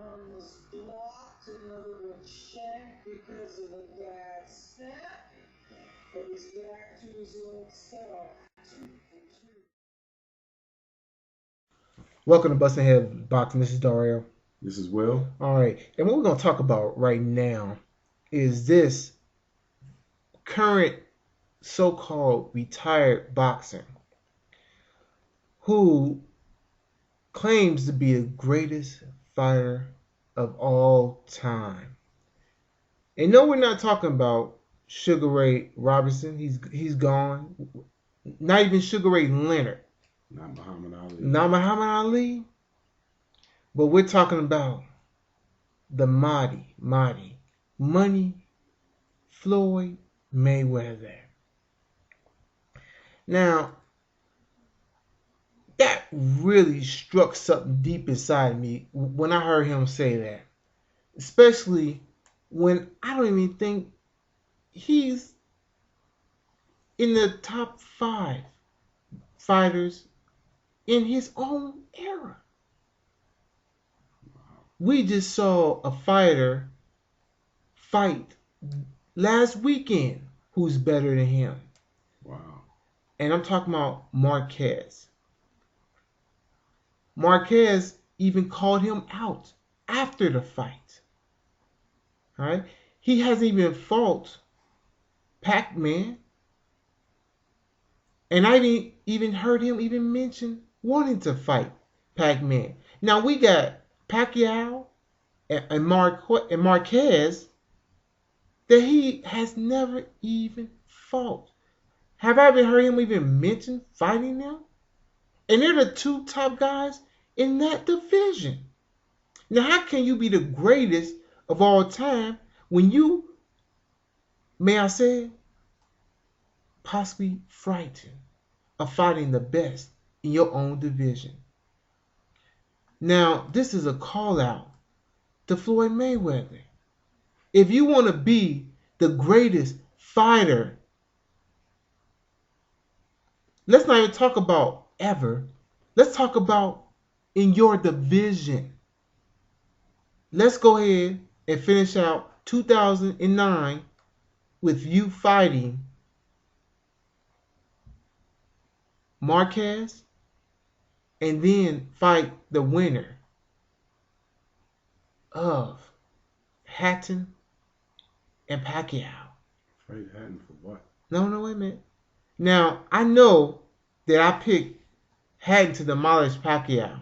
arm was blocked, another one shanked because of the bad snap. But he's back to his old self. 2 for 2. Welcome to Bustin' Head Boxing. This is Dario. This is Will. All right, and what we're going to talk about right now is this current so-called retired boxer who claims to be the greatest fighter of all time. And no, we're not talking about Sugar Ray Robinson. He's gone. Not even Sugar Ray Leonard. Not Muhammad Ali. Not Muhammad Ali. But we're talking about the mighty Money Floyd Mayweather. Now, that really struck something deep inside me when I heard him say that. Especially when I don't even think he's in the top 5 fighters in his own era. We just saw a fighter fight last weekend who's better than him. Wow. And I'm talking about Marquez. Marquez even called him out after the fight. All right? He hasn't even fought Pac-Man. And I didn't even heard him even mention wanting to fight Pac-Man. Now we got Pacquiao and Marquez that he has never even fought. Have I ever heard him even mention fighting them? And they're the 2 top guys in that division. Now, how can you be the greatest of all time when you, may I say, possibly frightened of fighting the best in your own division? Now, this is a call out to Floyd Mayweather. If you want to be the greatest fighter, let's not even talk about ever. Let's talk about in your division. Let's go ahead and finish out 2009 with you fighting Marquez and then fight the winner of Hatton and Pacquiao. Fight Hatton for what? No, wait a minute. Now, I know that I picked Hatton to demolish Pacquiao.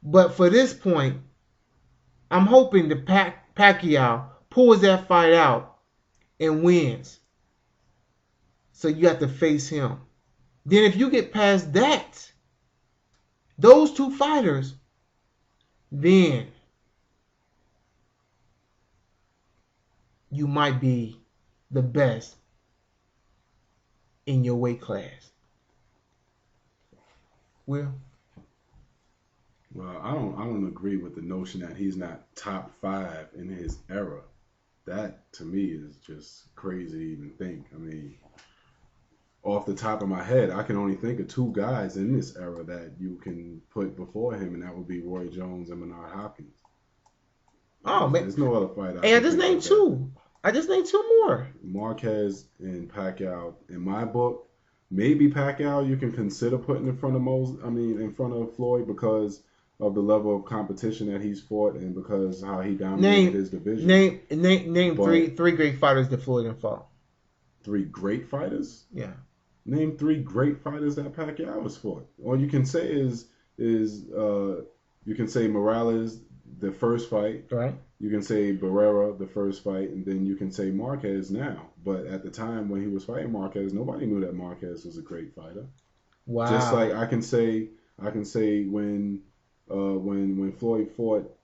But for this point, I'm hoping that Pacquiao pulls that fight out and wins. So you have to face him. Then if you get past that, those 2 fighters, then you might be the best in your weight class. Will? Well, I don't agree with the notion that he's not top 5 in his era. That to me is just crazy to even think. I mean, off the top of my head, I can only think of 2 guys in this era that you can put before him, and that would be Roy Jones and Bernard Hopkins. Oh man, there's no other fighter. Hey, I just named 2. I just named 2 more. Marquez and Pacquiao, in my book, maybe Pacquiao you can consider putting in front of Floyd because of the level of competition that he's fought and because how he dominated his division. Name three great fighters that Floyd and fought. 3 great fighters? Yeah. Name 3 great fighters that Pacquiao has fought. All you can say is you can say Morales the first fight. Right. You can say Barrera the first fight, and then you can say Marquez now. But at the time when he was fighting Marquez, nobody knew that Marquez was a great fighter. Wow. Just like I can say when Floyd fought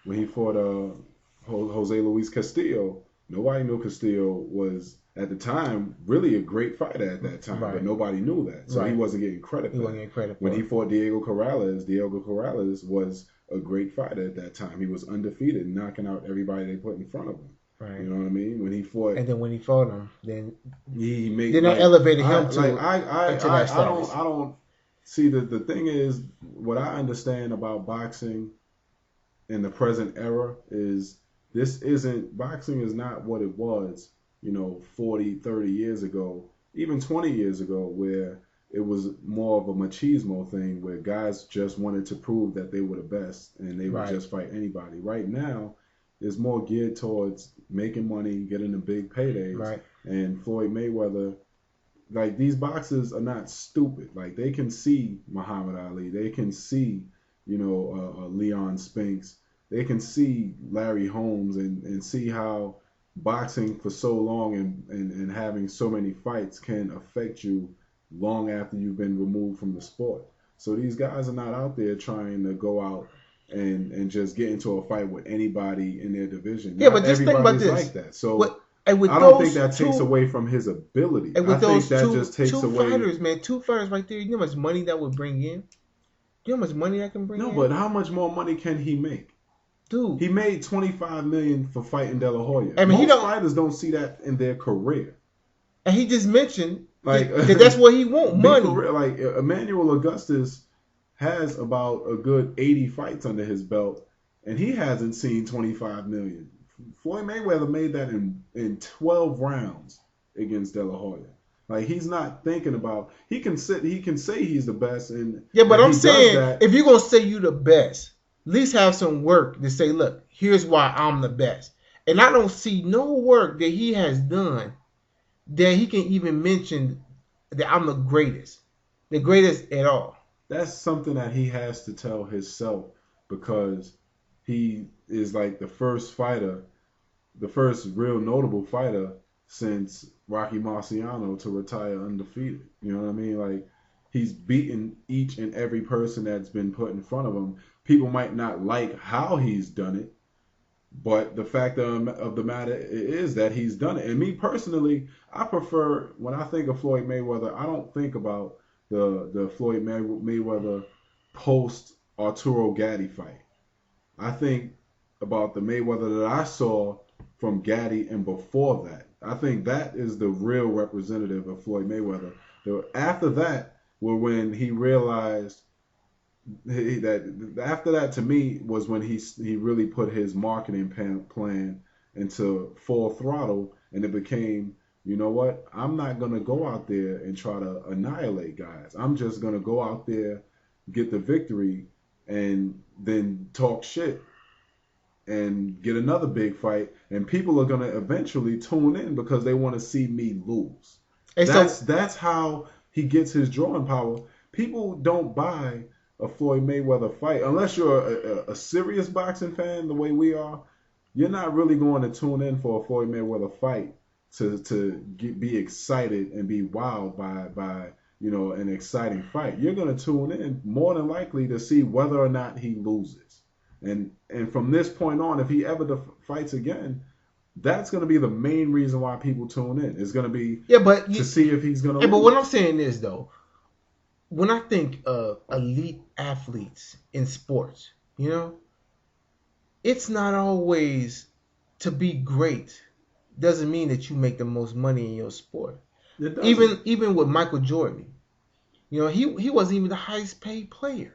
when he fought Jose Luis Castillo, nobody knew Castillo was at the time really a great fighter at that time, but nobody knew that, so he wasn't getting credit for that. When he fought Diego Corrales was a great fighter at that time. He was undefeated, knocking out everybody they put in front of him. Right. You know what I mean? When he fought, and then when he fought him, then he made then that elevated him to I See, the thing is, what I understand about boxing in the present era is boxing is not what it was, 40, 30 years ago, even 20 years ago, where it was more of a machismo thing where guys just wanted to prove that they were the best and they would just fight anybody. Right now, it's more geared towards making money, getting the big paydays. Right. And Floyd Mayweather, like, these boxers are not stupid. Like, they can see Muhammad Ali. They can see, Leon Spinks. They can see Larry Holmes and see how boxing for so long and having so many fights can affect you long after you've been removed from the sport. So these guys are not out there trying to go out and just get into a fight with anybody in their division. Yeah, but just think about this. Like that. So I don't think that takes away from his ability. And with I think that two, just takes two away. Two fighters right there. You know how much money that would bring in? You know how much money that can bring in? No, but how much more money can he make? Dude, he made $25 million for fighting De La Hoya. I mean, most fighters don't see that in their career. And he just mentioned that's what he wants, money. Like Emmanuel Augustus has about a good 80 fights under his belt, and he hasn't seen $25 million. Floyd Mayweather made that in 12 rounds against De La Hoya. Like, he's not thinking about. He can say he's the best, and but I'm saying if you're gonna say you the best, at least have some work to say, look, here's why I'm the best. And I don't see no work that he has done that he can even mention that I'm the greatest at all. That's something that he has to tell himself, because he is like the first real notable fighter since Rocky Marciano to retire undefeated. You know what I mean? Like, he's beaten each and every person that's been put in front of him. People might not like how he's done it, but the fact of the matter is that he's done it. And me personally, I prefer, when I think of Floyd Mayweather, I don't think about the Floyd Mayweather post Arturo Gatti fight. I think about the Mayweather that I saw from Gatti and before that. I think that is the real representative of Floyd Mayweather. After that, when he realized after that, to me, was when he really put his marketing plan into full throttle, and it became, you know what, I'm not going to go out there and try to annihilate guys. I'm just going to go out there, get the victory, and then talk shit and get another big fight, and people are going to eventually tune in because they want to see me lose. That's how he gets his drawing power. People don't buy a Floyd Mayweather fight unless you're a serious boxing fan the way we are. You're not really going to tune in for a Floyd Mayweather fight to be excited and be wowed by an exciting fight. You're going to tune in more than likely to see whether or not he loses. And from this point on, if he ever fights again, that's going to be the main reason why people tune in. It's going to be to see if he's going to lose. But what I'm saying is, though, when I think of elite athletes in sports, it's not always to be great. Doesn't mean that you make the most money in your sport. Even with Michael Jordan, he wasn't even the highest paid player.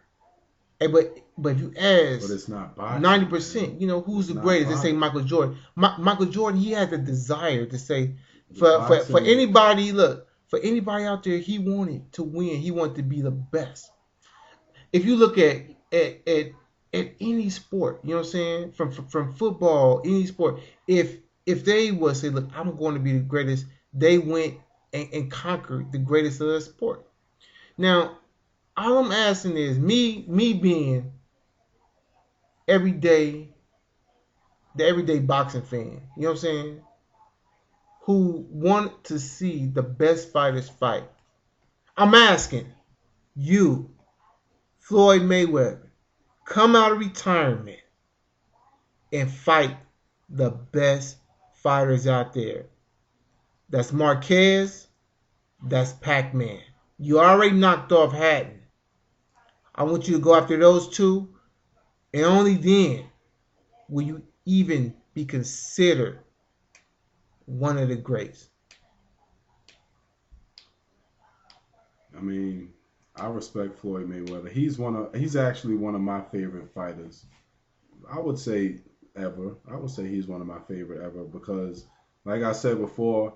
But if you ask, but it's not boxing, 90%, who's the greatest? They say Michael Jordan. Michael Jordan, he had the desire to say, for anybody, look, for anybody out there, he wanted to win. He wanted to be the best. If you look at any sport, you know what I'm saying, from football, any sport, if they would say, look, I'm going to be the greatest, they went and conquered the greatest of the sport. Now, all I'm asking is me being the everyday boxing fan, you know what I'm saying, who want to see the best fighters fight. I'm asking you, Floyd Mayweather, come out of retirement and fight the best fighters out there. That's Marquez, that's Pac-Man. You already knocked off Hatton. I want you to go after those two, and only then will you even be considered one of the greats. I mean, I respect Floyd Mayweather. He's actually one of my favorite fighters. I would say ever. I would say he's one of my favorite ever because, like I said before,